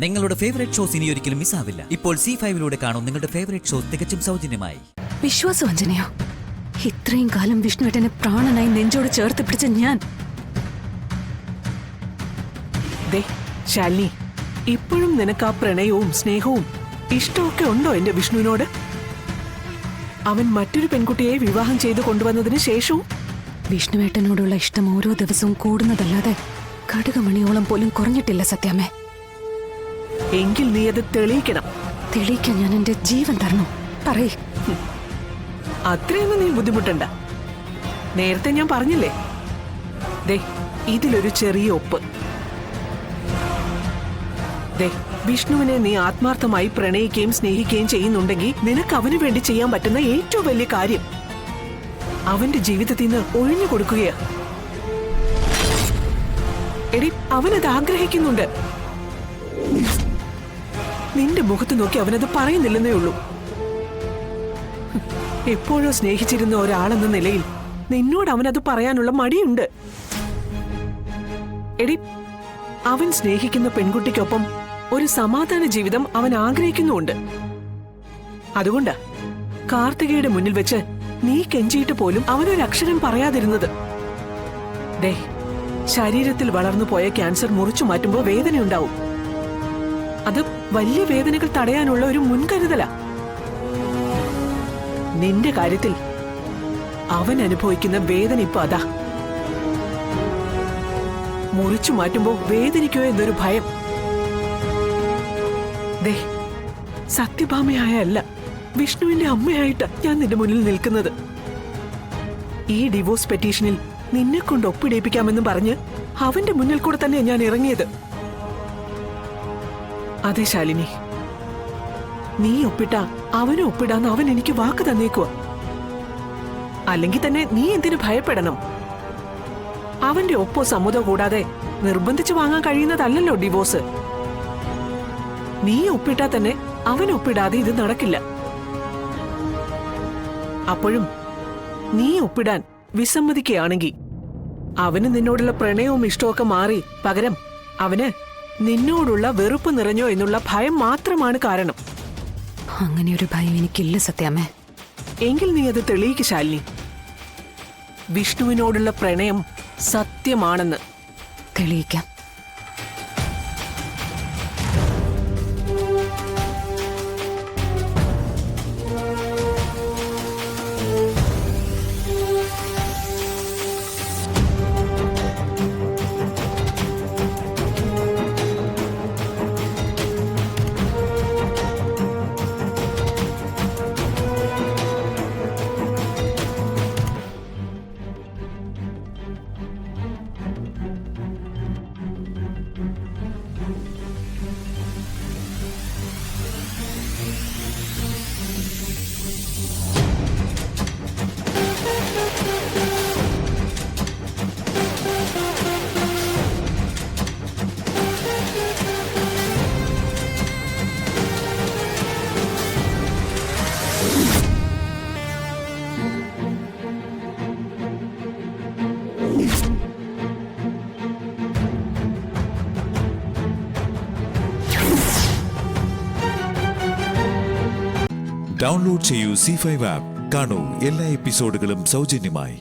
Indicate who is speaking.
Speaker 1: നിങ്ങളുടെ favourite shows ഇനി ഒരിക്കലും മിസ്സാവില്ല. ഇപ്പോൾ C5-ലൂടെ കാണും നിങ്ങളുടെ ഫേവറേറ്റ് ഷോസ് തികച്ചും സൗജന്യമായി.
Speaker 2: വിശ്വാസവഞ്ചനയോ? ഇത്രയും കാലം വിഷ്ണുവേട്ടനെ പ്രാണനായി നെഞ്ചോട് ചേർത്ത് പിടിച്ച ഞാൻ.
Speaker 3: ശാലിനി, ഇപ്പോഴും നിനക്ക് ആ പ്രണയവും സ്നേഹവും ഇഷ്ടമൊക്കെ ഉണ്ടോ എന്റെ വിഷ്ണുവിനോട്? അവൻ മറ്റൊരു പെൺകുട്ടിയെ വിവാഹം ചെയ്തു കൊണ്ടുവന്നതിന് ശേഷവും
Speaker 2: വിഷ്ണുവേട്ടനോടുള്ള ഇഷ്ടം ഓരോ ദിവസവും കൂടുന്നതല്ലാതെ കടുകമണിയോളം പോലും കുറഞ്ഞിട്ടില്ല സത്യാമ്മേ.
Speaker 3: എങ്കിൽ നീ അത് തെളിയിക്കണം.
Speaker 2: തെളിയിക്കാൻ ഞാൻ എന്റെ ജീവൻ തരണോ? പറയേ.
Speaker 3: അത്രയൊന്നും നീ ബുദ്ധിമുട്ടണ്ട. നേരത്തെ ഞാൻ പറഞ്ഞില്ലേ, ഇതിലൊരു ചെറിയ ഒപ്പ്. വിഷ്ണുവിനെ നീ ആത്മാർത്ഥമായി പ്രണയിക്കുകയും സ്നേഹിക്കുകയും ചെയ്യുന്നുണ്ടെങ്കിൽ നിനക്ക് അവന് വേണ്ടി ചെയ്യാൻ പറ്റുന്ന ഏറ്റവും വലിയ കാര്യം അവന്റെ ജീവിതത്തിൽ നിന്ന് ഒഴിഞ്ഞു കൊടുക്കുകയാ. എടി, അവനത് ആഗ്രഹിക്കുന്നുണ്ട്. നിന്റെ മുഖത്ത് നോക്കി അവനത് പറയുന്നില്ലെന്നേ ഉള്ളൂ. എപ്പോഴോ സ്നേഹിച്ചിരുന്ന ഒരാളെന്ന നിലയിൽ നിന്നോട് അവനത് പറയാനുള്ള മടിയുണ്ട്. എടി, അവൻ സ്നേഹിക്കുന്ന പെൺകുട്ടിക്കൊപ്പം ഒരു സമാധാന ജീവിതം അവൻ ആഗ്രഹിക്കുന്നുണ്ട്. അതുകൊണ്ടാ കാർത്തികയുടെ മുന്നിൽ വെച്ച് നീ കെഞ്ചിയിട്ട് പോലും അവനൊരക്ഷരം പറയാതിരുന്നത്. ശരീരത്തിൽ വളർന്നു പോയ ക്യാൻസർ മുറിച്ചു മാറ്റുമ്പോൾ വേദനയുണ്ടാവും. അത് വലിയ വേദനകൾ തടയാനുള്ള ഒരു മുൻകരുതലാ. നിന്റെ കാര്യത്തിൽ അവൻ അനുഭവിക്കുന്ന വേദന ഇപ്പൊ അതാ. മുറിച്ചു മാറ്റുമ്പോ വേദനിക്കോ എന്നൊരു ഭയം. സത്യഭാമയായല്ല, വിഷ്ണുവിന്റെ അമ്മയായിട്ട് ഞാൻ നിന്റെ മുന്നിൽ നിൽക്കുന്നത്. ഈ ഡിവോഴ്സ് പെറ്റീഷനിൽ നിന്നെ കൊണ്ട് ഒപ്പിടിപ്പിക്കാമെന്ന് പറഞ്ഞ് അവന്റെ മുന്നിൽ കൂടെ തന്നെ ഞാൻ ഇറങ്ങിയത്. അതെ ശാലിനി, നീ ഒപ്പിട്ട അവനെ ഒപ്പിടാന്ന് അവൻ എനിക്ക് വാക്ക് തന്നേക്കുവാ. അല്ലെങ്കിൽ തന്നെ നീ എന്തിനു ഭയപ്പെടണം? അവന്റെ ഒപ്പോ സമ്മതോ കൂടാതെ നിർബന്ധിച്ചു വാങ്ങാൻ കഴിയുന്നതല്ലല്ലോ ഡിവോഴ്സ്. നീ ഒപ്പിട്ടാ തന്നെ അവൻ ഒപ്പിടാതെ ഇത് നടക്കില്ല. അപ്പോഴും നീ ഒപ്പിടാൻ വിസമ്മതിക്കുകയാണെങ്കിൽ അവന് നിന്നോടുള്ള പ്രണയവും ഇഷ്ടമൊക്കെ മാറി പകരം അവന് നിന്നോടുള്ള വെറുപ്പ് നിറഞ്ഞോ എന്നുള്ള ഭയം മാത്രമാണ് കാരണം.
Speaker 2: അങ്ങനെ ഒരു ഭയം എനിക്കില്ല സത്യാമ്മേ.
Speaker 3: എങ്കിൽ നീ അത് തെളിയിക്ക് ശാലിനി. വിഷ്ണുവിനോടുള്ള പ്രണയം സത്യമാണെന്ന്
Speaker 2: തെളിയിക്കാം.
Speaker 4: ഡൗൺലോഡ് ചെയ്യൂ C5 ആപ്പ്. കാണൂ എല്ലാ എപ്പിസോഡുകളും സൗജന്യമായി.